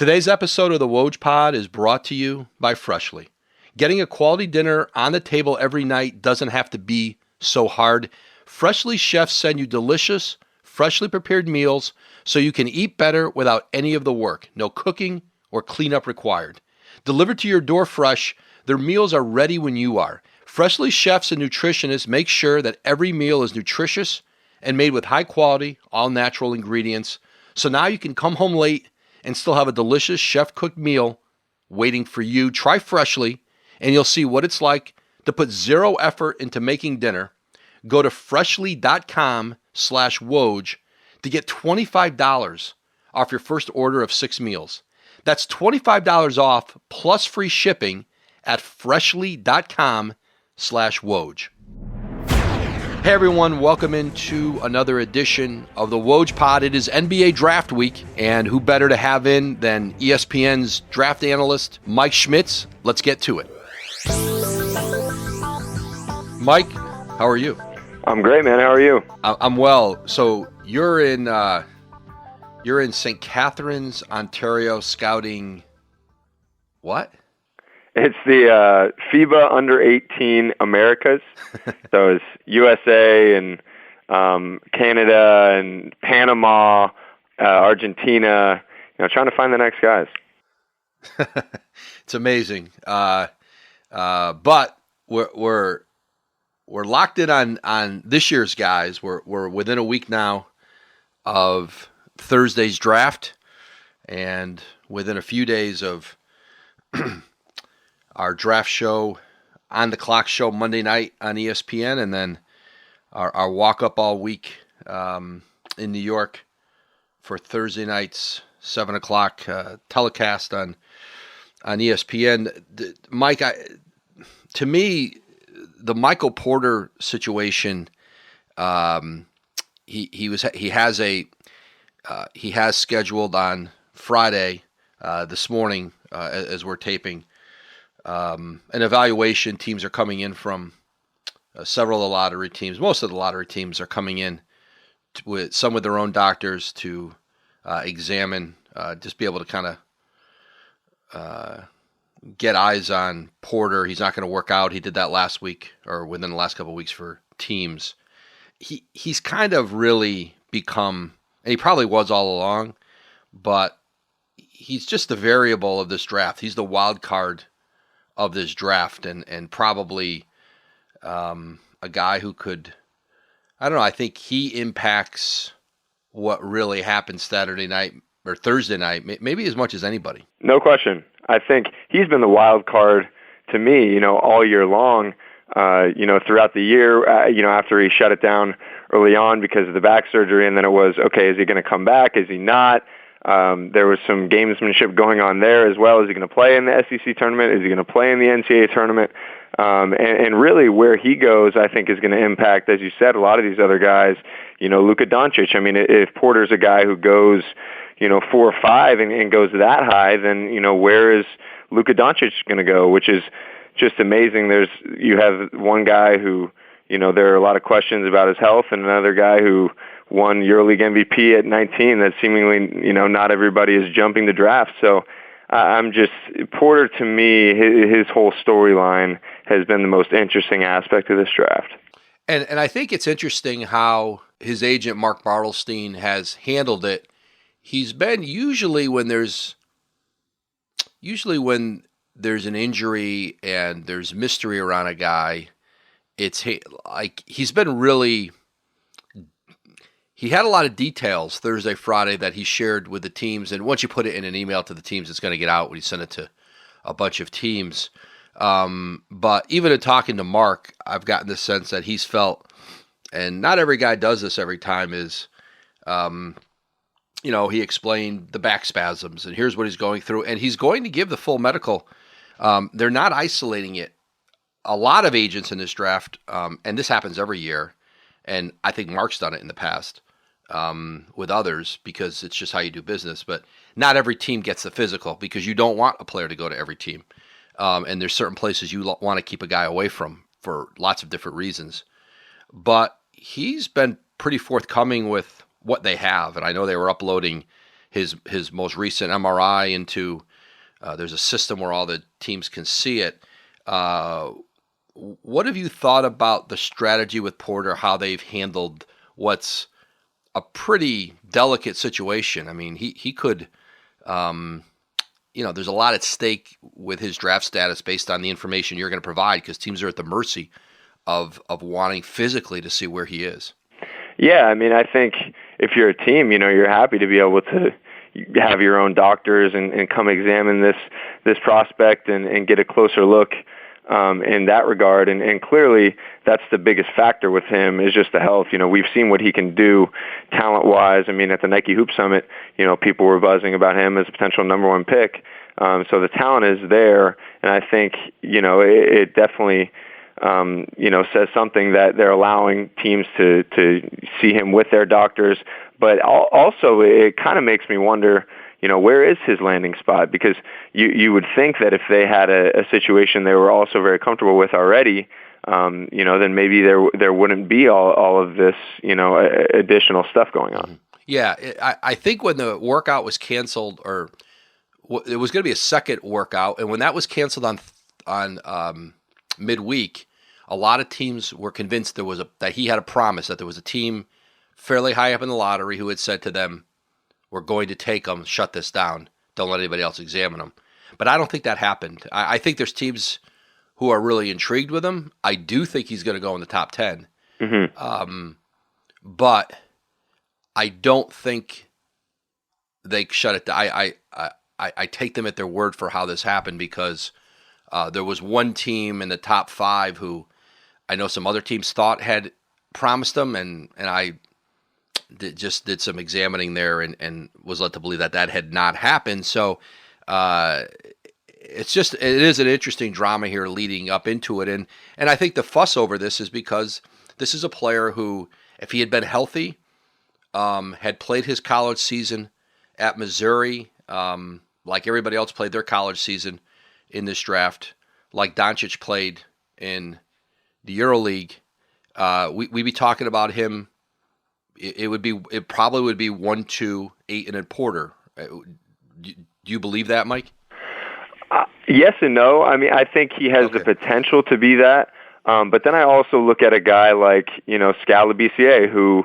Today's episode of the Woj Pod is brought to you by Freshly. Getting a quality dinner on the table every night doesn't have to be so hard. Freshly chefs send you delicious, freshly prepared meals so you can eat better without any of the work. No cooking or cleanup required. Delivered to your door fresh, their meals are ready when you are. Freshly chefs and nutritionists make sure that every meal is nutritious and made with high quality, all natural ingredients. So now you can come home late and still have a delicious chef-cooked meal waiting for you. Try Freshly, and you'll see what it's like to put zero effort into making dinner. Go to freshly.com/Woj to get $25 off your first order of 6 meals. That's $25 off plus free shipping at freshly.com/Woj. Hey everyone, welcome into another edition of the Woj Pod. It is NBA Draft Week, and who better to have in than ESPN's draft analyst, Mike Schmitz. Let's get to it. Mike, how are you? I'm great, man. How are you? I'm well. So you're in St. Catharines, Ontario, scouting what? It's the FIBA Under-18 Americas. So it's USA and Canada and Panama, Argentina. Trying to find the next guys. It's amazing. But we're locked in on this year's guys. We're within a week now of Thursday's draft, and within a few days of our draft show, On the Clock show Monday night on ESPN, and then our walk-up all week in New York for Thursday night's 7 o'clock telecast on ESPN. Mike, to me, the Michael Porter situation, he has scheduled on Friday this morning as we're taping. An evaluation. Teams are coming in from several of the lottery teams. Most of the lottery teams are coming in with their own doctors to examine, just be able to kind of get eyes on Porter. He's not going to work out. He did that last week or within the last couple of weeks for teams. He's kind of really become, and he probably was all along, but he's just the variable of this draft. He's the wild card of this draft, and probably a guy who could, I don't know, I think he impacts what really happens Saturday night or Thursday night, maybe as much as anybody. No question. I think he's been the wild card to me, all year long, throughout the year, after he shut it down early on because of the back surgery, and then it was, okay, is he going to come back? Is he not? There was some gamesmanship going on there as well. Is he going to play in the SEC tournament? Is he going to play in the NCAA tournament? And really where he goes, I think, is going to impact, as you said, a lot of these other guys. Luka Doncic. I mean, if Porter's a guy who goes, 4 or 5 and goes that high, then, where is Luka Doncic going to go? Which is just amazing. You have one guy who, there are a lot of questions about his health, and another guy who won EuroLeague MVP at 19 that seemingly, not everybody is jumping the draft. So Porter, to me, his whole storyline has been the most interesting aspect of this draft. And I think it's interesting how his agent, Mark Bartelstein, has handled it. He's been usually when there's an injury and there's mystery around a guy, it's like he's been really... He had a lot of details Thursday, Friday that he shared with the teams, and once you put it in an email to the teams, it's going to get out when you send it to a bunch of teams. But even in talking to Mark, I've gotten the sense that he's felt, and not every guy does this every time, is, he explained the back spasms, and here's what he's going through, and he's going to give the full medical. They're not isolating it. A lot of agents in this draft, and this happens every year, and I think Mark's done it in the past, with others because it's just how you do business. But not every team gets the physical because you don't want a player to go to every team. And there's certain places you want to keep a guy away from for lots of different reasons. But he's been pretty forthcoming with what they have. And I know they were uploading his most recent MRI into. There's a system where all the teams can see it. What have you thought about the strategy with Porter? How they've handled what's a pretty delicate situation? I mean, he could. There's a lot at stake with his draft status based on the information you're going to provide, because teams are at the mercy of wanting physically to see where he is. Yeah, I mean, I think if you're a team, you're happy to be able to have your own doctors and come examine this prospect and get a closer look in that regard. And clearly, that's the biggest factor with him is just the health. We've seen what he can do talent-wise. I mean, at the Nike Hoop Summit, people were buzzing about him as a potential number one pick. So the talent is there, and I think, it definitely, says something that they're allowing teams to see him with their doctors. But also, it kind of makes me wonder, where is his landing spot? Because you would think that if they had a situation they were also very comfortable with already, then maybe there wouldn't be all of this, additional stuff going on. Yeah, I think when the workout was canceled, or it was going to be a second workout, and when that was canceled on midweek, a lot of teams were convinced that he had a promise, that there was a team fairly high up in the lottery who had said to them, "We're going to take him, shut this down, don't let anybody else examine him." But I don't think that happened. I think there's teams who are really intrigued with him. I do think he's going to go in the top 10. Mm-hmm. But I don't think they shut it down. I take them at their word for how this happened, because there was one team in the top 5 who I know some other teams thought had promised them, and I just did some examining there and was led to believe that had not happened. So it is an interesting drama here leading up into it. And I think the fuss over this is because this is a player who, if he had been healthy, had played his college season at Missouri, like everybody else played their college season in this draft, like Doncic played in the EuroLeague, we'd be talking about him. It probably would be 1, 2, 8, and a Porter. Do you believe that, Mike? Yes and no. I mean, I think he has the potential to be that. But then I also look at a guy like, Scala BCA, who,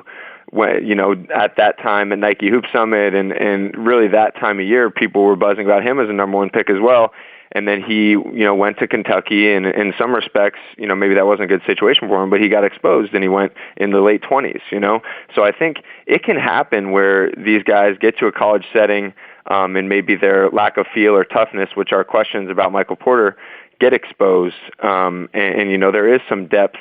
at that time at Nike Hoop Summit and really that time of year, people were buzzing about him as a number one pick as well. And then he, went to Kentucky, and in some respects, maybe that wasn't a good situation for him, but he got exposed and he went in the late 20s, So I think it can happen where these guys get to a college setting, and maybe their lack of feel or toughness, which are questions about Michael Porter, get exposed. And there is some depth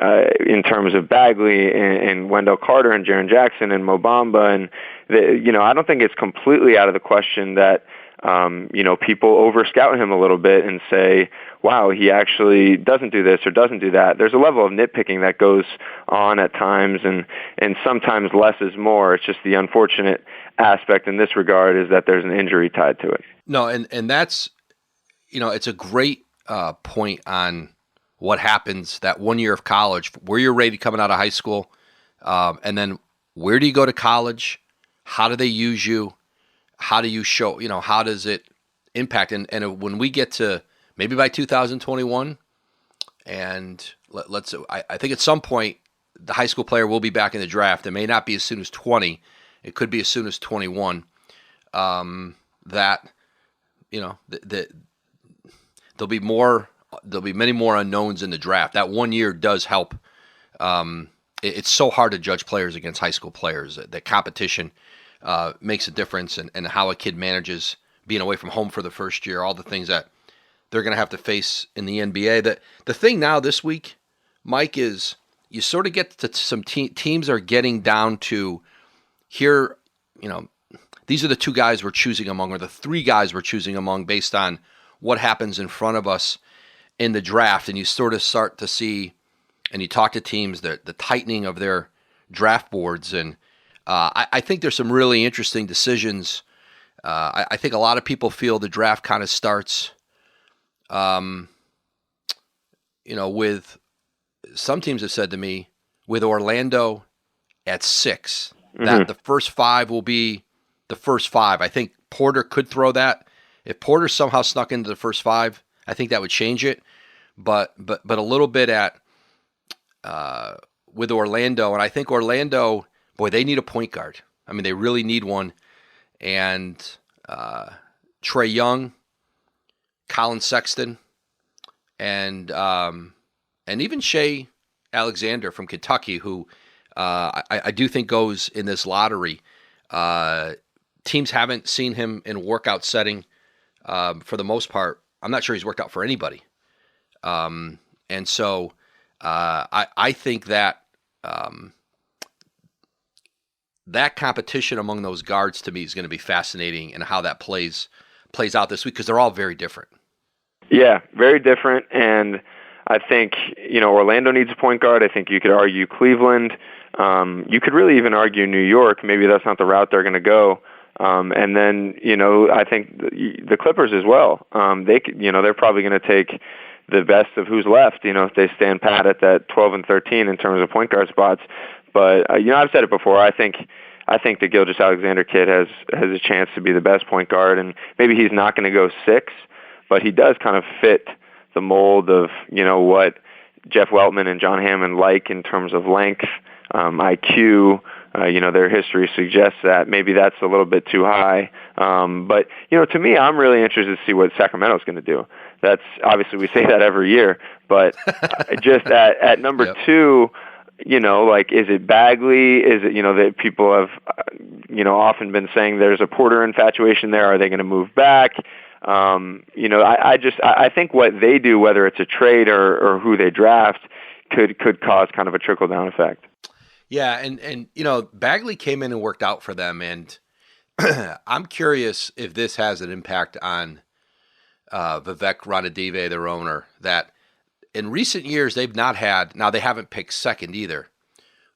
in terms of Bagley and Wendell Carter and Jaren Jackson and Mo Bamba. And, I don't think it's completely out of the question that, people over-scout him a little bit and say, wow, he actually doesn't do this or doesn't do that. There's a level of nitpicking that goes on at times, and sometimes less is more. It's just the unfortunate aspect in this regard is that there's an injury tied to it. No, and that's, it's a great point on what happens that 1 year of college, where you're rated coming out of high school, and then where do you go to college? How do they use you? How do you show, how does it impact? And when we get to maybe by 2021, and I think at some point the high school player will be back in the draft. It may not be as soon as 20. It could be as soon as 21. That, there'll be many more unknowns in the draft. That 1 year does help. It's so hard to judge players against high school players. The competition makes a difference, and how a kid manages being away from home for the first year, all the things that they're going to have to face in the NBA. The thing now this week, Mike, is you sort of get to some teams are getting down to here, these are the 2 guys we're choosing among, or the 3 guys we're choosing among based on what happens in front of us in the draft. And you sort of start to see, and you talk to teams, the tightening of their draft boards. And I think there's some really interesting decisions. I think a lot of people feel the draft kind of starts, with some teams have said to me, with Orlando at 6, that the first 5 will be the first five. I think Porter could throw that. If Porter somehow snuck into the first five, I think that would change it. But a little bit at with Orlando, and I think Orlando, boy, they need a point guard. I mean, they really need one. And Trae Young, Colin Sexton, and even Shea Alexander from Kentucky, who I do think goes in this lottery. Teams haven't seen him in a workout setting for the most part. I'm not sure he's worked out for anybody. And so I think that that competition among those guards to me is going to be fascinating, and how that plays out this week, because they're all very different. Yeah, very different. And I think, Orlando needs a point guard. I think you could argue Cleveland. You could really even argue New York. Maybe that's not the route they're going to go. And then, I think the Clippers as well. They're probably going to take the best of who's left, if they stand pat at that 12 and 13 in terms of point guard spots. But, I've said it before. I think the Gilgeous-Alexander kid has a chance to be the best point guard, and maybe he's not going to go 6, but he does kind of fit the mold of, what Jeff Weltman and John Hammond like in terms of length, IQ. Their history suggests that maybe that's a little bit too high. But, to me, I'm really interested to see what Sacramento's going to do. That's obviously, we say that every year, but just at number 2, is it Bagley? Is it, that people have, often been saying there's a Porter infatuation there. Are they going to move back? I think what they do, whether it's a trade or who they draft, could cause kind of a trickle-down effect. Yeah, and Bagley came in and worked out for them, and I'm curious if this has an impact on Vivek Ranadive, their owner, that in recent years they've not had, now they haven't picked second either,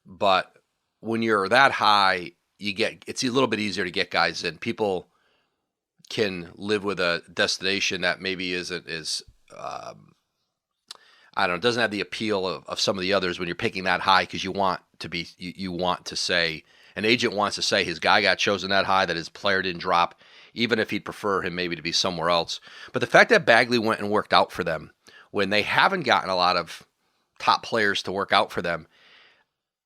but when you're that high, it's a little bit easier to get guys in. People can live with a destination that maybe isn't as, doesn't have the appeal of some of the others when you're picking that high, because you want to say, an agent wants to say his guy got chosen that high, that his player didn't drop, even if he'd prefer him maybe to be somewhere else. But the fact that Bagley went and worked out for them when they haven't gotten a lot of top players to work out for them,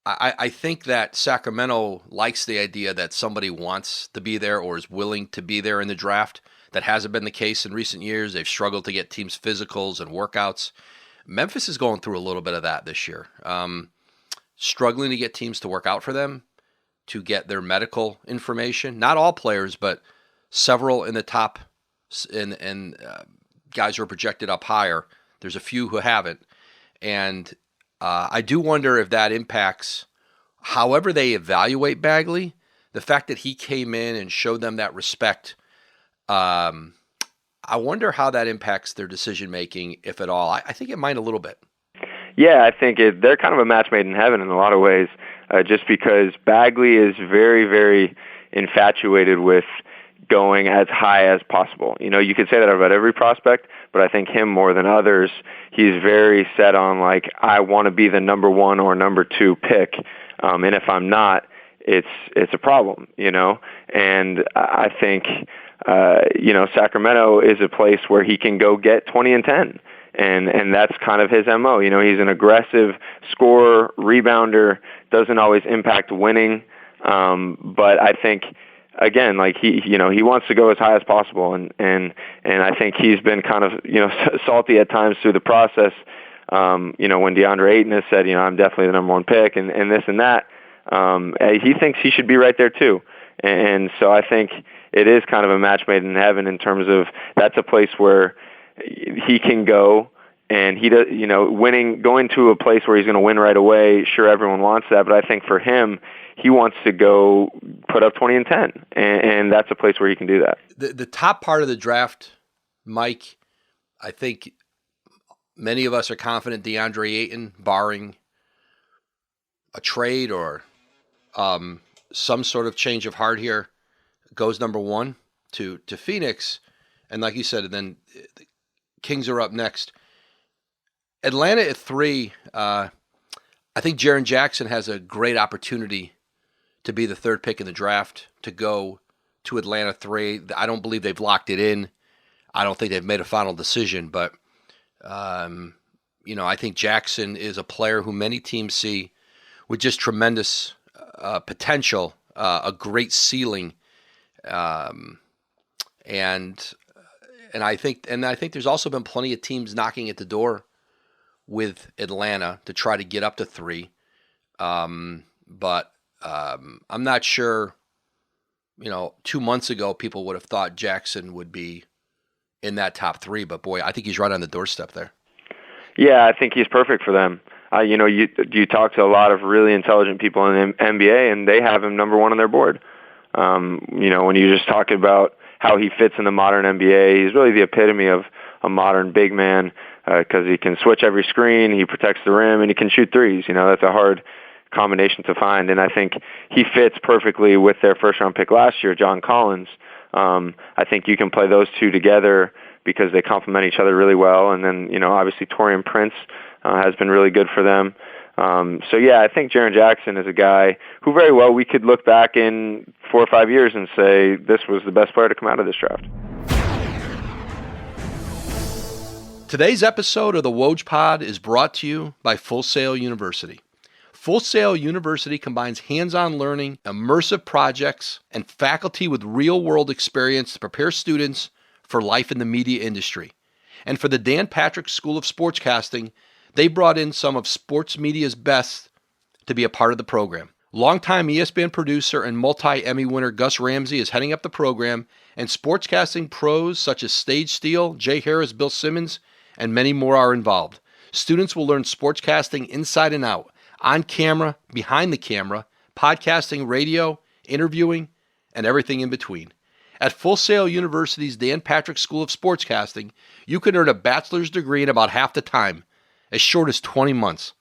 I think that Sacramento likes the idea that somebody wants to be there or is willing to be there in the draft. That hasn't been the case in recent years. They've struggled to get teams' physicals and workouts. Memphis is going through a little bit of that this year. Struggling to get teams to work out for them, to get their medical information. Not all players, but several in the top, and guys who are projected up higher. There's a few who haven't. And I do wonder if that impacts however they evaluate Bagley. The fact that he came in and showed them that respect, I wonder how that impacts their decision-making, if at all. I think it might a little bit. Yeah, I think they're kind of a match made in heaven in a lot of ways, just because Bagley is very, very infatuated with going as high as possible. You could say that about every prospect, but I think him more than others, he's very set on, like, I want to be the number 1 or number 2 pick, and if I'm not, it's a problem, And I think, Sacramento is a place where he can go get 20 and 10. And that's kind of his MO. He's an aggressive scorer, rebounder, doesn't always impact winning. But I think, again, like he wants to go as high as possible. And I think he's been kind of, salty at times through the process. When DeAndre Ayton has said, I'm definitely the number 1 pick and this and that, he thinks he should be right there too. And so I think it is kind of a match made in heaven in terms of that's a place where he can go, and he does, going to a place where he's going to win right away. Sure, everyone wants that, but I think for him, he wants to go put up 20 and 10, and that's a place where he can do that. The top part of the draft, Mike, I think many of us are confident DeAndre Ayton, barring a trade or some sort of change of heart here, goes number 1 to Phoenix, and like you said, then the Kings are up next. Atlanta at 3. I think Jaren Jackson has a great opportunity to be the 3rd pick in the draft, to go to Atlanta 3. I don't believe they've locked it in. I don't think they've made a final decision, but I think Jackson is a player who many teams see with just tremendous potential, a great ceiling, and I think there's also been plenty of teams knocking at the door with Atlanta to try to get up to 3. But I'm not sure. 2 months ago, people would have thought Jackson would be in that top 3, but boy, I think he's right on the doorstep there. Yeah, I think he's perfect for them. You talk to a lot of really intelligent people in the NBA, and they have him number 1 on their board. When you just talk about how he fits in the modern NBA, he's really the epitome of a modern big man because he can switch every screen, he protects the rim, and he can shoot threes. That's a hard combination to find, and I think he fits perfectly with their first-round pick last year, John Collins. I think you can play those two together because they complement each other really well, and then, obviously Taurean Prince has been really good for them. I think Jaren Jackson is a guy who very well we could look back in 4 or 5 years and say this was the best player to come out of this draft. Today's episode of the Woj Pod is brought to you by Full Sail University. Full Sail University combines hands-on learning, immersive projects, and faculty with real-world experience to prepare students for life in the media industry. And for the Dan Patrick School of Sportscasting, they brought in some of sports media's best to be a part of the program. Longtime ESPN producer and multi-Emmy winner Gus Ramsey is heading up the program, and sportscasting pros such as Stage Steele, Jay Harris, Bill Simmons, and many more are involved. Students will learn sportscasting inside and out, on camera, behind the camera, podcasting, radio, interviewing, and everything in between. At Full Sail University's Dan Patrick School of Sportscasting, you can earn a bachelor's degree in about half the time, as short as 20 months.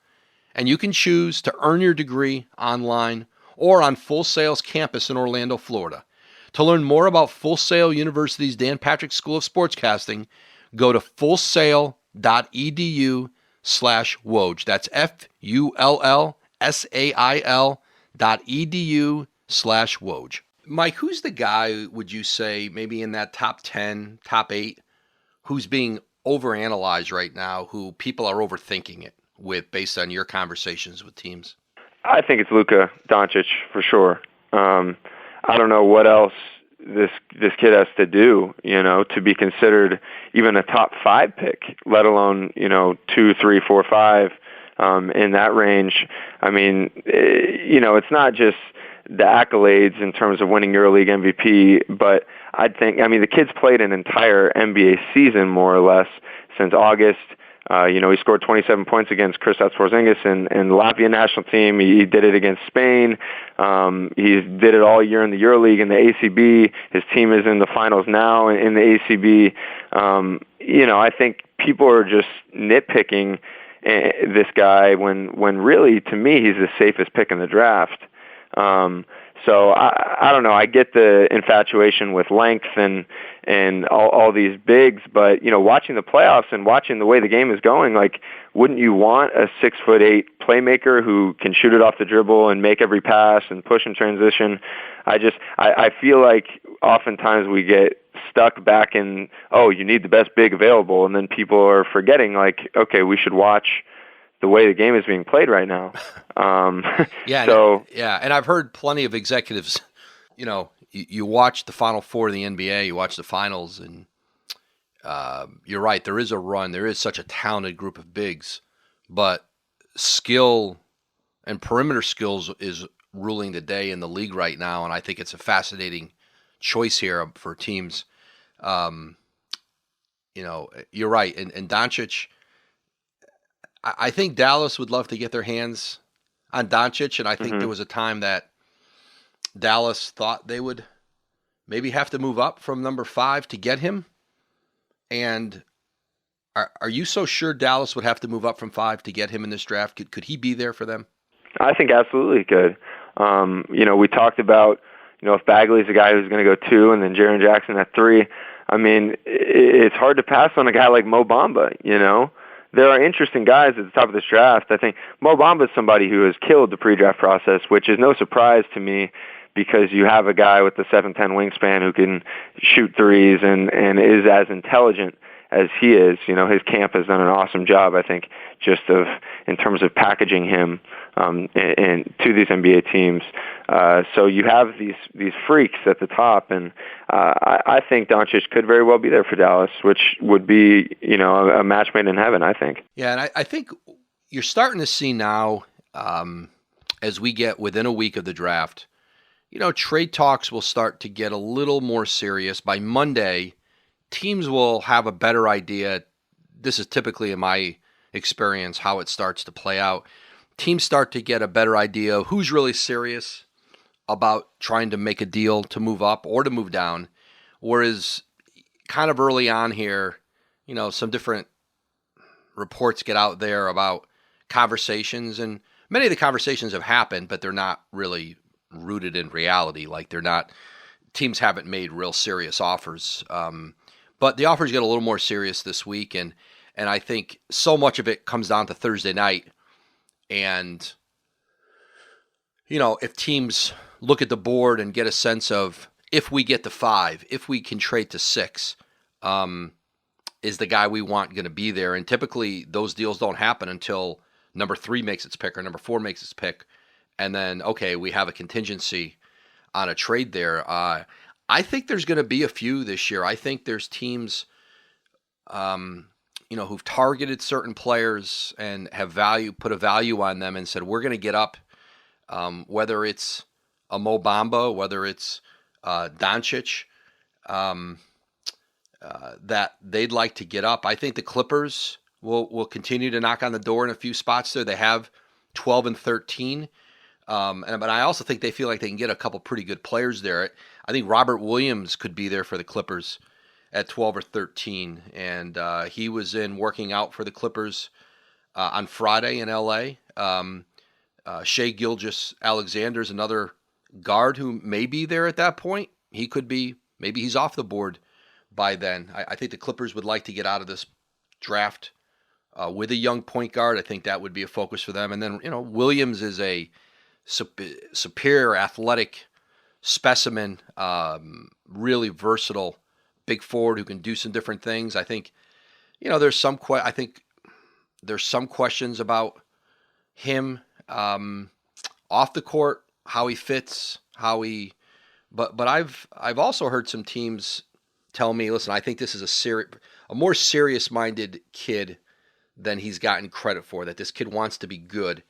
And you can choose to earn your degree online or on Full Sail's campus in Orlando, Florida. To learn more about Full Sail University's Dan Patrick School of Sportscasting, go to fullsail.edu/Woj. That's FULLSAIL.edu/Woj. Mike, who's the guy, would you say, maybe in that top 10, top 8, who's being overanalyzed right now, who people are overthinking it with based on your conversations with teams? I think it's Luka Doncic for sure. I don't know what else this kid has to do, to be considered even a top 5 pick, let alone, 2, 3, 4, 5 in that range. I mean, it's not just the accolades in terms of winning EuroLeague MVP, but the kid's played an entire NBA season more or less since August. He scored 27 points against Kristaps Porzingis and the Latvian national team. He did it against Spain. He did it all year in the EuroLeague and the ACB. His team is in the finals now in the ACB. I think people are just nitpicking this guy when really, to me, he's the safest pick in the draft. So I don't know. I get the infatuation with length and all these bigs, but watching the playoffs and watching the way the game is going, like, wouldn't you want a 6'8" playmaker who can shoot it off the dribble and make every pass and push in transition? I feel like oftentimes we get stuck back in, you need the best big available, and then people are forgetting, like, okay, we should watch the way the game is being played right now. And I've heard plenty of executives, you watch the Final Four of the NBA, you watch the finals, and you're right, there is a run. There is such a talented group of bigs, but skill and perimeter skills is ruling the day in the league right now, and I think it's a fascinating choice here for teams. You're right, and Doncic, I think Dallas would love to get their hands on Doncic, and I think there was a time that Dallas thought they would maybe have to move up from number 5 to get him. And are you so sure Dallas would have to move up from 5 to get him in this draft? Could he be there for them? I think absolutely he could. We talked about, if Bagley's a guy who's going to go 2 and then Jaren Jackson at 3. I mean, it's hard to pass on a guy like Mo Bamba, There are interesting guys at the top of this draft. I think Mo Bamba is somebody who has killed the pre-draft process, which is no surprise to me because you have a guy with the 7'10" wingspan who can shoot threes and is as intelligent as he is. His camp has done an awesome job, I think, just in terms of packaging him and to these NBA teams. So you have these freaks at the top, and I think Doncic could very well be there for Dallas, which would be a match made in heaven, I think. Yeah, and I think you're starting to see now, as we get within a week of the draft, trade talks will start to get a little more serious. By Monday, teams will have a better idea. This is typically, in my experience, how it starts to play out. Teams start to get a better idea of who's really serious about trying to make a deal to move up or to move down. Whereas kind of early on here, some different reports get out there about conversations, and many of the conversations have happened, but they're not really rooted in reality. Like teams haven't made real serious offers. But the offers get a little more serious this week, and I think so much of it comes down to Thursday night. And, if teams look at the board and get a sense of, if we get to 5, if we can trade to 6, is the guy we want going to be there? And typically those deals don't happen until number 3 makes its pick or number 4 makes its pick. And then, okay, we have a contingency on a trade there. I think there's going to be a few this year. I think there's teams, who've targeted certain players and have put a value on them and said, we're going to get up, whether it's a Mo Bamba, whether it's Doncic, that they'd like to get up. I think the Clippers will continue to knock on the door in a few spots there. They have 12 and 13. But I also think they feel like they can get a couple pretty good players there. I think Robert Williams could be there for the Clippers at 12 or 13. And he was in working out for the Clippers on Friday in L.A. Shai Gilgeous-Alexander's another guard who may be there at that point. He could be, maybe he's off the board by then. I think the Clippers would like to get out of this draft with a young point guard. I think that would be a focus for them. And then, Williams is a superior athletic specimen, really versatile big forward who can do some different things. I think, there's some questions about him off the court, how he fits, but I've also heard some teams tell me, listen, I think this is a more serious-minded kid than he's gotten credit for, that this kid wants to be good.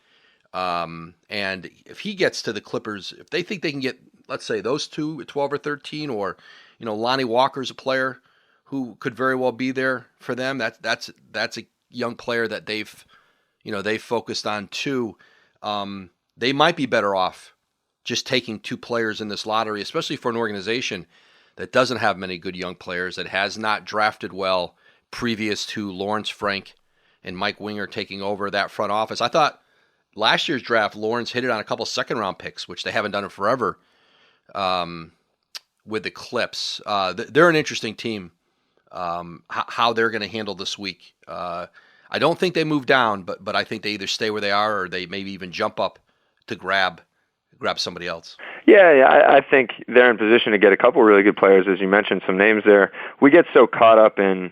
And if he gets to the Clippers, if they think they can get, let's say, those two at 12 or 13, or, Lonnie Walker's a player who could very well be there for them. That's a young player that they've focused on too. They might be better off just taking 2 players in this lottery, especially for an organization that doesn't have many good young players, that has not drafted well previous to Lawrence Frank and Mike Winger taking over that front office. I thought last year's draft, Lawrence hit it on a couple second-round picks, which they haven't done in forever with the Clips. They're an interesting team, how they're going to handle this week. I don't think they move down, but I think they either stay where they are or they maybe even jump up to grab somebody else. Yeah, I think they're in position to get a couple really good players, as you mentioned, some names there. We get so caught up in,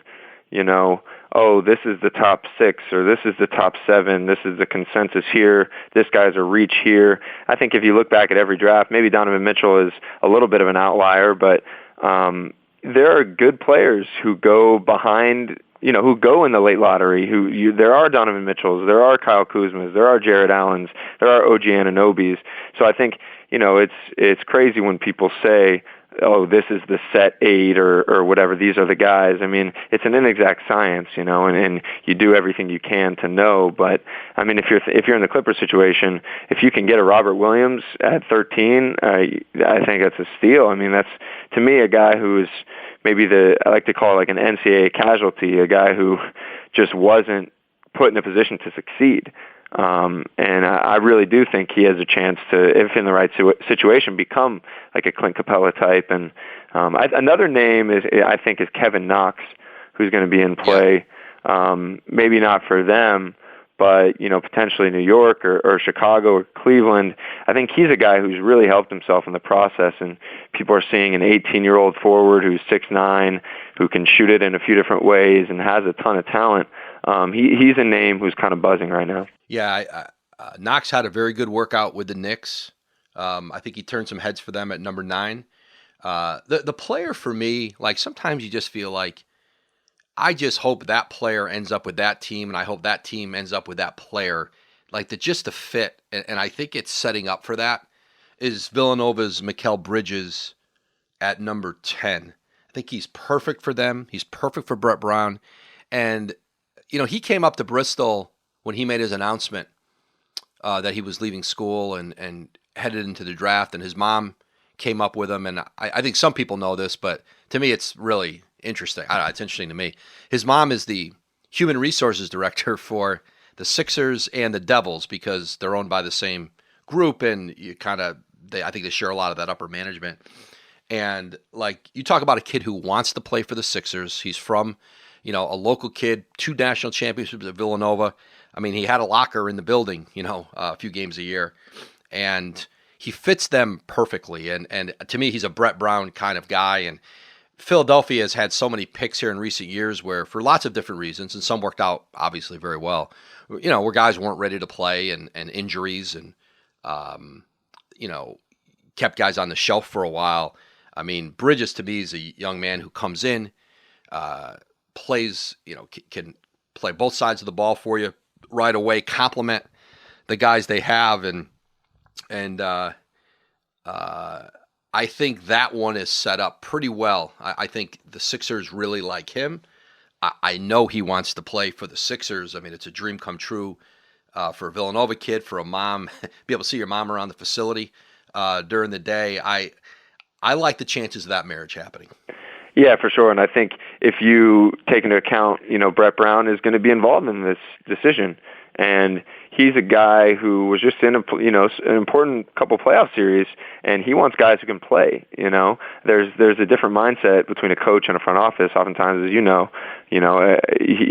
this is the top 6 or this is the top 7, this is the consensus here, this guy's a reach here. I think if you look back at every draft, maybe Donovan Mitchell is a little bit of an outlier, but there are good players who go behind, who go in the late lottery. There are Donovan Mitchells, there are Kyle Kuzmas, there are Jared Allens, there are OG Ananobis. So I think, it's crazy when people say, oh, this is the set 8 or whatever, these are the guys. I mean, it's an inexact science, and you do everything you can to know. But I mean, if you're in the Clippers situation, if you can get a Robert Williams at 13, I think that's a steal. I mean, that's, to me, a guy who's maybe I like to call it like an NCAA casualty, a guy who just wasn't put in a position to succeed. And I really do think he has a chance to, if in the right situation, become like a Clint Capella type. And another name I think is Kevin Knox, who's going to be in play. Yeah. Maybe not for them, but, potentially New York or Chicago or Cleveland. I think he's a guy who's really helped himself in the process, and people are seeing an 18-year-old forward who's 6'9", who can shoot it in a few different ways and has a ton of talent. He's a name who's kind of buzzing right now. Yeah, Knox had a very good workout with the Knicks. I think he turned some heads for them at number 9. The player for me, like sometimes you just feel like, I just hope that player ends up with that team, and I hope that team ends up with that player. Like just the fit, and I think it's setting up for that, is Villanova's Mikal Bridges at number 10. I think he's perfect for them. He's perfect for Brett Brown. And, he came up to Bristol when he made his announcement that he was leaving school and headed into the draft, and his mom came up with him. And I think some people know this, but to me it's really interesting. I don't know, it's interesting to me. His mom is the human resources director for the Sixers and the Devils because they're owned by the same group, and I think they share a lot of that upper management. And like you talk about a kid who wants to play for the Sixers. He's from, a local kid, 2 national championships at Villanova. I mean, he had a locker in the building, a few games a year, and he fits them perfectly. And to me, he's a Brett Brown kind of guy. And Philadelphia has had so many picks here in recent years where, for lots of different reasons, and some worked out obviously very well, where guys weren't ready to play and injuries and, kept guys on the shelf for a while. I mean, Bridges to me is a young man who comes in, plays, can play both sides of the ball for you right away, complement the guys they have. And I think that one is set up pretty well. I think the Sixers really like him. I know he wants to play for the Sixers. I mean, it's a dream come true for a Villanova kid, for a mom, be able to see your mom around the facility during the day. I like the chances of that marriage happening. Yeah, for sure. And I think if you take into account, Brett Brown is going to be involved in this decision. And he's a guy who was just in an important couple playoff series, and he wants guys who can play. There's a different mindset between a coach and a front office. Oftentimes, as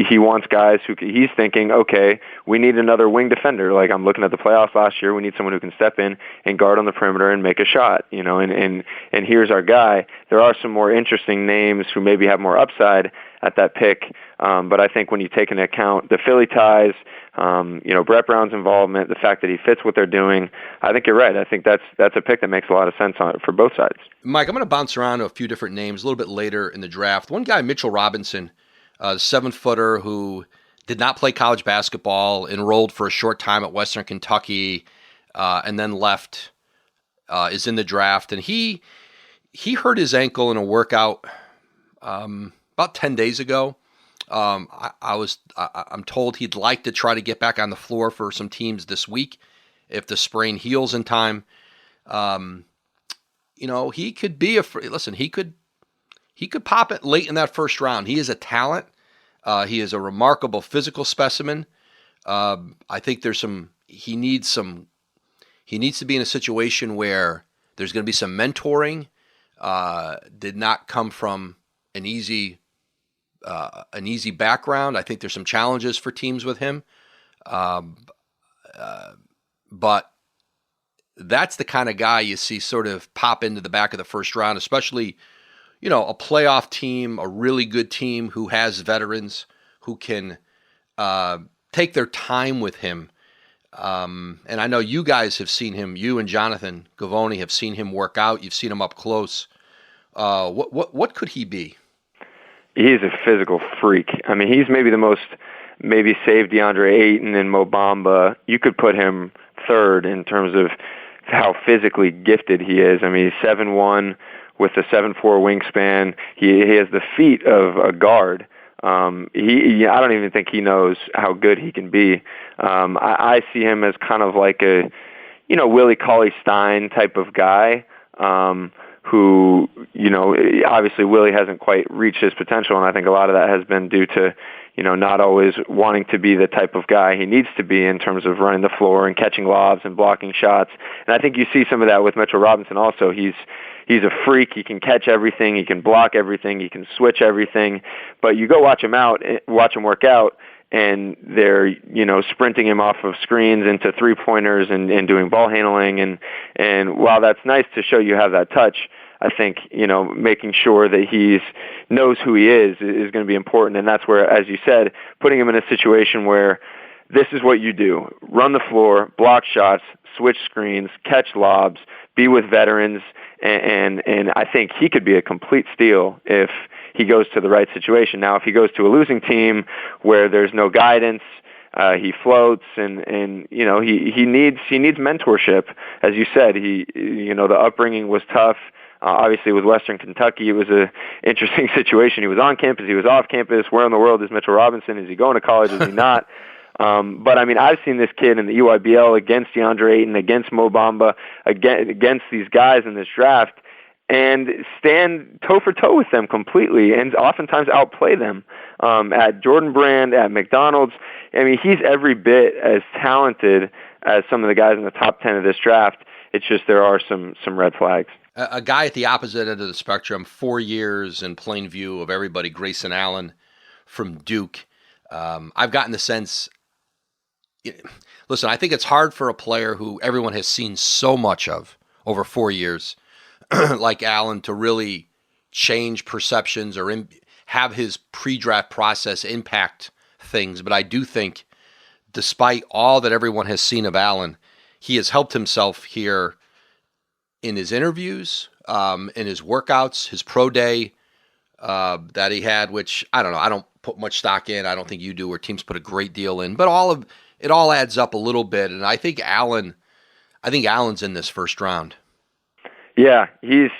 he wants guys who he's thinking, okay, we need another wing defender. Like I'm looking at the playoffs last year, we need someone who can step in and guard on the perimeter and make a shot. And here's our guy. There are some more interesting names who maybe have more upside at that pick. But I think when you take into account the Philly ties, Brett Brown's involvement, the fact that he fits what they're doing, I think you're right. I think that's a pick that makes a lot of sense for both sides. Mike, I'm going to bounce around to a few different names a little bit later in the draft. One guy, Mitchell Robinson, 7-footer who did not play college basketball, enrolled for a short time at Western Kentucky, and then left, is in the draft. And he hurt his ankle in a workout about 10 days ago. I'm told he'd like to try to get back on the floor for some teams this week if the sprain heals in time. He could be he could pop it late in that first round. He is a talent. He is a remarkable physical specimen. I think he needs to be in a situation where there's going to be some mentoring. Did not come from an easy background. I think there's some challenges for teams with him. But that's the kind of guy you see sort of pop into the back of the first round, especially, a playoff team, a really good team who has veterans who can take their time with him. And I know you guys have seen him, you and Jonathan Gavoni have seen him work out. You've seen him up close. What could he be? He's a physical freak. I mean, he's maybe the most, save DeAndre Ayton and Mo Bamba. You could put him third in terms of how physically gifted he is. I mean, he's 7'1" with a 7'4" wingspan. He has the feet of a guard. I don't even think he knows how good he can be. I see him as kind of like a, Willie Cauley-Stein type of guy. Who, obviously Willie hasn't quite reached his potential, and I think a lot of that has been due to, not always wanting to be the type of guy he needs to be in terms of running the floor and catching lobs and blocking shots. And I think you see some of that with Mitchell Robinson also. He's a freak. He can catch everything. He can block everything. He can switch everything. But you go watch him work out, and they're, sprinting him off of screens into three-pointers and doing ball handling. And while that's nice to show you have that touch, I think, making sure that he knows who he is going to be important. And that's where, as you said, putting him in a situation where this is what you do. Run the floor, block shots, switch screens, catch lobs, be with veterans. And I think he could be a complete steal if he goes to the right situation. Now, if he goes to a losing team where there's no guidance, he floats, and he needs mentorship. As you said, the upbringing was tough. Obviously, with Western Kentucky, it was an interesting situation. He was on campus, he was off campus. Where in the world is Mitchell Robinson? Is he going to college? Is he not? But I mean, I've seen this kid in the EYBL against DeAndre Ayton, against Mo Bamba, against these guys in this draft, and stand toe for toe with them completely, and oftentimes outplay them. At Jordan Brand, at McDonald's, I mean, he's every bit as talented as some of the guys in the top 10 of this draft. It's just there are some red flags. A guy at the opposite end of the spectrum, 4 years in plain view of everybody, Grayson Allen from Duke. I've gotten the sense, listen, I think it's hard for a player who everyone has seen so much of over 4 years, like Allen, to really change perceptions or have his pre-draft process impact things. But I do think, despite all that everyone has seen of Allen, he has helped himself here in his interviews, in his workouts, his pro day that he had, which I don't know. I don't put much stock in. I don't think you do, where teams put a great deal in. But it all adds up a little bit, and I think Allen's in this first round. Yeah, he's,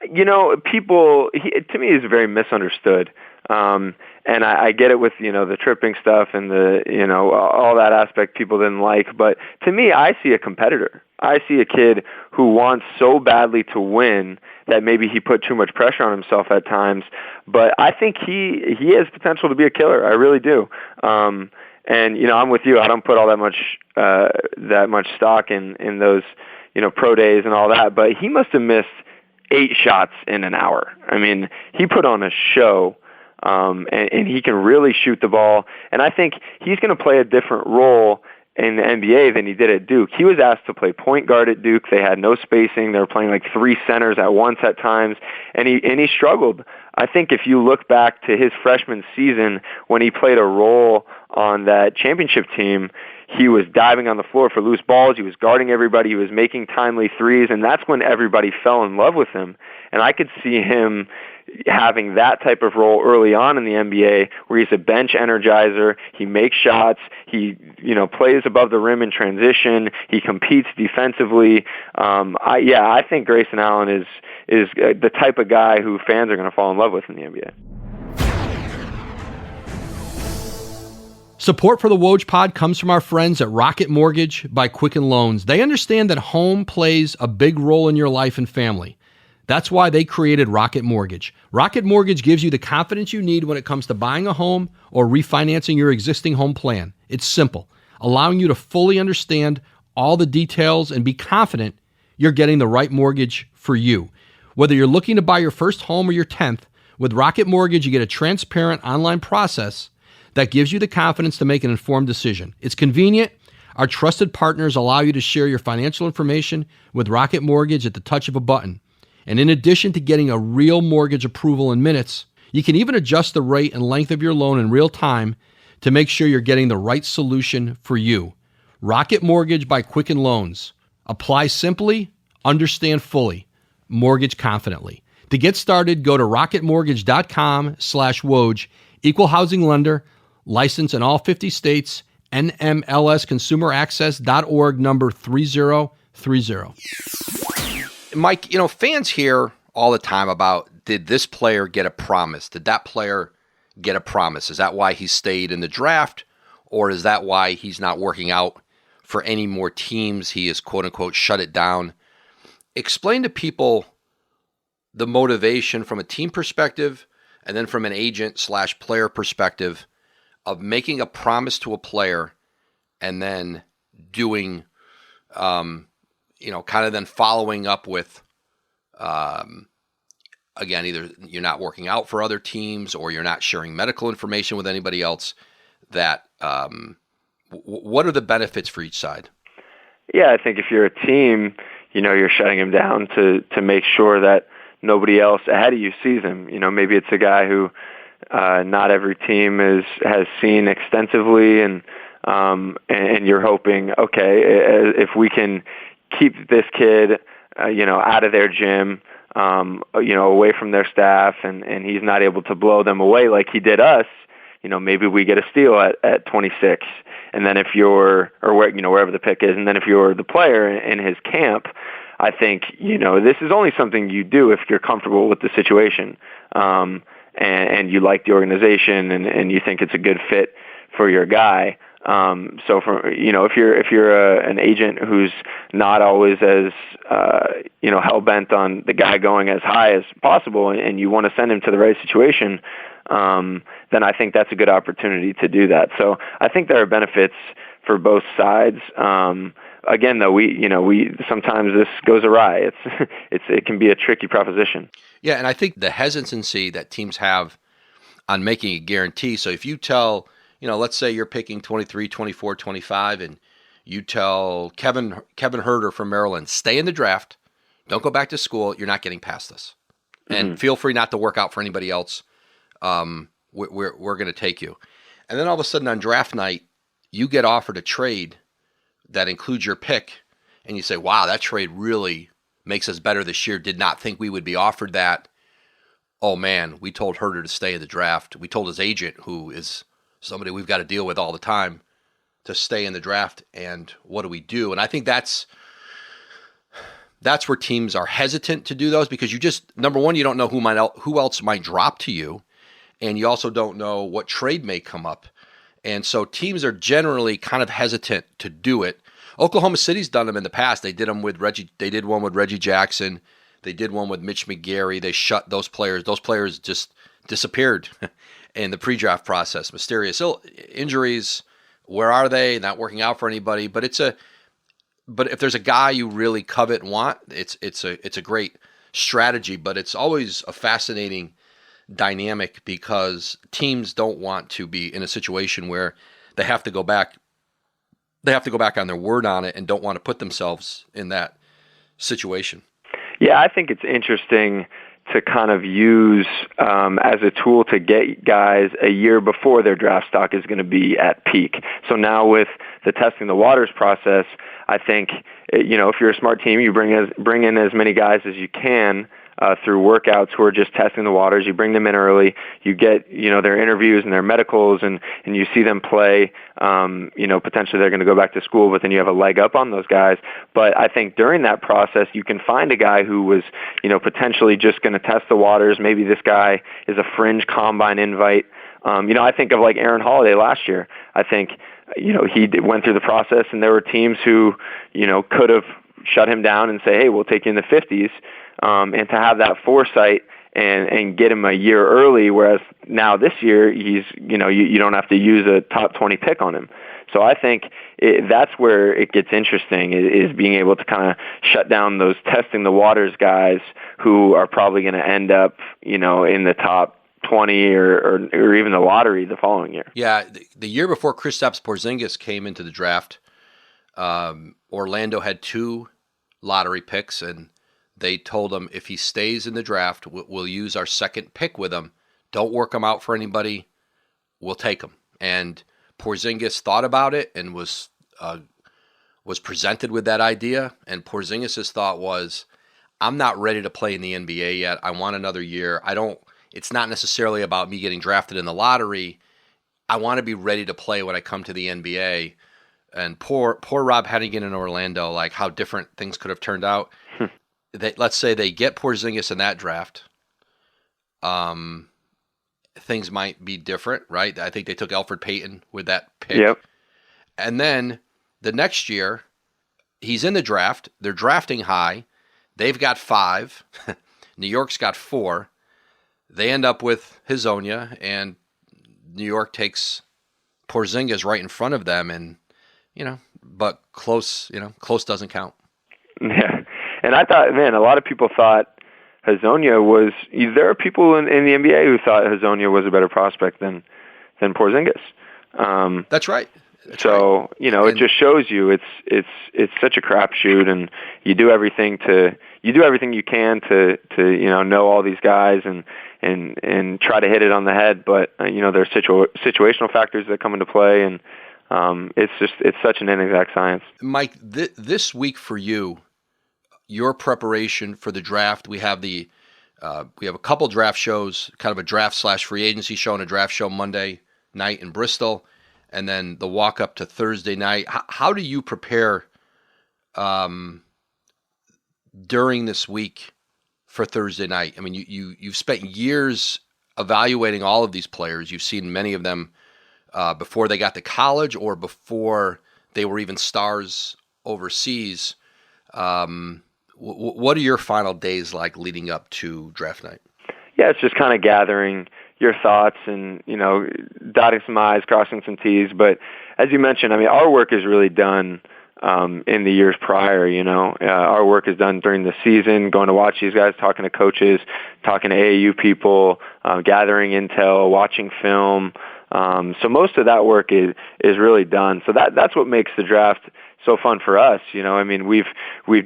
to me, he's very misunderstood. And I get it with, the tripping stuff and all that aspect people didn't like. But to me, I see a competitor. I see a kid who wants so badly to win that maybe he put too much pressure on himself at times. But I think he has potential to be a killer. I really do. And, I'm with you. I don't put all that much stock in those, pro days and all that. But he must have missed 8 shots in an hour. I mean, he put on a show. And he can really shoot the ball. And I think he's going to play a different role in the NBA than he did at Duke. He was asked to play point guard at Duke. They had no spacing. They were playing like 3 centers at once at times, and he struggled. I think if you look back to his freshman season when he played a role on that championship team, he was diving on the floor for loose balls. He was guarding everybody. He was making timely threes, and that's when everybody fell in love with him. And I could see him having that type of role early on in the NBA, where he's a bench energizer. He makes shots. He, plays above the rim in transition. He competes defensively. I think Grayson Allen is the type of guy who fans are going to fall in love with in the NBA. Support for the Woj Pod comes from our friends at Rocket Mortgage by Quicken Loans. They understand that home plays a big role in your life and family. That's why they created Rocket Mortgage. Rocket Mortgage gives you the confidence you need when it comes to buying a home or refinancing your existing home plan. It's simple, allowing you to fully understand all the details and be confident you're getting the right mortgage for you. Whether you're looking to buy your first home or your 10th, with Rocket Mortgage, you get a transparent online process that gives you the confidence to make an informed decision. It's convenient. Our trusted partners allow you to share your financial information with Rocket Mortgage at the touch of a button. And in addition to getting a real mortgage approval in minutes, you can even adjust the rate and length of your loan in real time to make sure you're getting the right solution for you. Rocket Mortgage by Quicken Loans. Apply simply, understand fully, mortgage confidently. To get started, go to rocketmortgage.com/Woj, equal housing lender, license in all 50 states, NMLSconsumeraccess.org, number 3030. Mike, fans hear all the time about, did this player get a promise? Did that player get a promise? Is that why he stayed in the draft? Or is that why he's not working out for any more teams? He is, quote unquote, shut it down. Explain to people the motivation from a team perspective and then from an agent/player perspective of making a promise to a player and then doing, kind of then following up with, again, either you're not working out for other teams or you're not sharing medical information with anybody else. that. What are the benefits for each side? Yeah, I think if you're a team, you're shutting him down to make sure that nobody else ahead of you sees him. Maybe it's a guy who not every team has seen extensively, and you're hoping, okay, if we can keep this kid, out of their gym, away from their staff, and he's not able to blow them away like he did us, maybe we get a steal at 26. And then if you're, or wherever the pick is, and then if you're the player in his camp, I think, this is only something you do if you're comfortable with the situation, and you like the organization, and you think it's a good fit for your guy. So if you're an agent who's not always as, hell-bent on the guy going as high as possible, and you want to send him to the right situation, then I think that's a good opportunity to do that. So I think there are benefits for both sides. Again, though, we sometimes this goes awry. It can be a tricky proposition. Yeah, and I think the hesitancy that teams have on making a guarantee. So if you tell, let's say you're picking 23, 24, 25, and you tell Kevin Herter from Maryland, stay in the draft, don't go back to school, you're not getting past this. And feel free not to work out for anybody else. We're going to take you. And then all of a sudden on draft night, you get offered a trade that includes your pick, and you say, wow, that trade really makes us better this year. Did not think we would be offered that. Oh man, we told Herter to stay in the draft. We told his agent, who is somebody we've got to deal with all the time, to stay in the draft. And what do we do? And I think that's where teams are hesitant to do those, because you just, number one, you don't know who else might drop to you. And you also don't know what trade may come up. And so teams are generally kind of hesitant to do it. Oklahoma City's done them in the past. They did them with Reggie. They did one with Reggie Jackson. They did one with Mitch McGary. They shut those players. Those players just disappeared in the pre-draft process. Mysterious injuries. Where are they? Not working out for anybody. But if there's a guy you really covet and want, it's a great strategy. But it's always a fascinating dynamic, because teams don't want to be in a situation where they have to go back on their word on it, and don't want to put themselves in that situation. Yeah, I think it's interesting to kind of use as a tool to get guys a year before their draft stock is going to be at peak. So now with the testing the waters process, I think, if you're a smart team, you bring in as many guys as you can through workouts who are just testing the waters. You bring them in early. You get, their interviews and their medicals, and you see them play. Potentially they're going to go back to school, but then you have a leg up on those guys. But I think during that process, you can find a guy who was, potentially just going to test the waters. Maybe this guy is a fringe combine invite. I think of like Aaron Holiday last year. I think, he went through the process, and there were teams who, could have shut him down and say, hey, we'll take you in the 50s. And to have that foresight and get him a year early, whereas now this year he's, you don't have to use a top 20 pick on him. So I think that's where it gets interesting, is being able to kind of shut down those testing the waters guys who are probably going to end up, in the top 20 or even the lottery the following year. Yeah, the year before Kristaps Porzingis came into the draft, Orlando had 2 lottery picks, and they told him, if he stays in the draft, we'll use our second pick with him. Don't work him out for anybody. We'll take him. And Porzingis thought about it and was presented with that idea. And Porzingis' thought was, I'm not ready to play in the NBA yet. I want another year. It's not necessarily about me getting drafted in the lottery. I want to be ready to play when I come to the NBA. And poor Rob Hennigan in Orlando, like how different things could have turned out. Let's say they get Porzingis in that draft. Things might be different, right? I think they took Elfrid Payton with that pick. Yep. And then the next year, he's in the draft. They're drafting high. They've got 5. New York's got 4. They end up with Hezonja, and New York takes Porzingis right in front of them, and but close doesn't count. Yeah. And I thought, man, a lot of people thought Hezonja was. There are people in the NBA who thought Hezonja was a better prospect than Porzingis. That's right. So, it just shows you it's such a crapshoot, and you do everything you can to know all these guys and try to hit it on the head. But there's situational factors that come into play, and it's such an inexact science. Mike, this week for you, your preparation for the draft, we have a couple draft shows, kind of a draft / free agency show and a draft show Monday night in Bristol, and then the walk up to Thursday night. How do you prepare during this week for Thursday night? I mean, you've spent years evaluating all of these players. You've seen many of them before they got to college or before they were even stars overseas. What are your final days like leading up to draft night? Yeah, it's just kind of gathering your thoughts and, dotting some I's, crossing some T's. But as you mentioned, I mean, our work is really done in the years prior. Our work is done during the season, going to watch these guys, talking to coaches, talking to AAU people, gathering intel, watching film. So most of that work is really done. So that's what makes the draft so fun for us. I mean, we've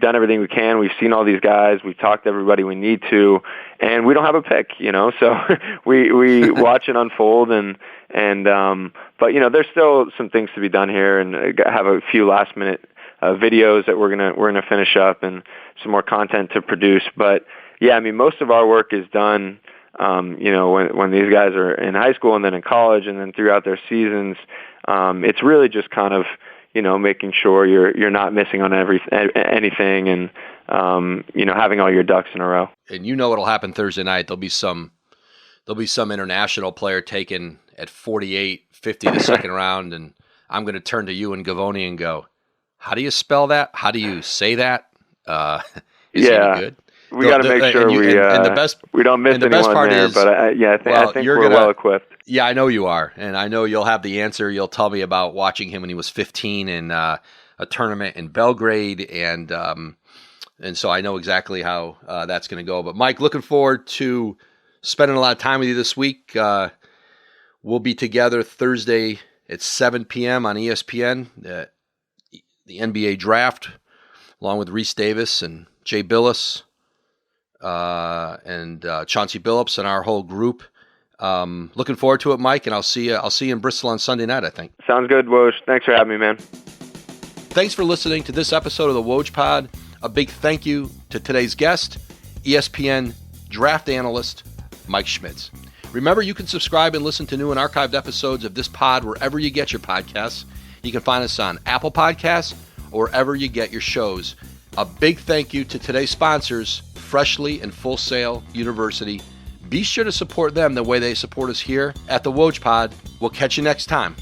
done everything we can. We've seen all these guys. We've talked to everybody we need to, and we don't have a pick. So we watch it unfold, but there's still some things to be done here, and have a few last minute videos that we're gonna finish up, and some more content to produce. But yeah, I mean, most of our work is done. When these guys are in high school and then in college and then throughout their seasons, it's really just kind of, making sure you're not missing on anything, and having all your ducks in a row. And what'll happen Thursday night? There'll be some international player taken at 48, 50 the second round, and I'm going to turn to you and Gavoni and go, how do you spell that? How do you say that? Is he any good? We got to make sure we don't miss anyone there. But I think we're well equipped. Yeah, I know you are, and I know you'll have the answer. You'll tell me about watching him when he was 15 in a tournament in Belgrade, and so I know exactly how that's going to go. But Mike, looking forward to spending a lot of time with you this week. We'll be together Thursday at 7 p.m. on ESPN, the NBA draft, along with Reese Davis and Jay Billis. And Chauncey Billups and our whole group. Looking forward to it, Mike, and I'll see you in Bristol on Sunday night, I think. Sounds good, Woj. Thanks for having me, man. Thanks for listening to this episode of the Woj Pod. A big thank you to today's guest, ESPN draft analyst Mike Schmitz. Remember, you can subscribe and listen to new and archived episodes of this pod wherever you get your podcasts. You can find us on Apple Podcasts or wherever you get your shows. A big thank you to today's sponsors, Freshly and Full Sail University. Be sure to support them the way they support us here at the Woj Pod. We'll catch you next time.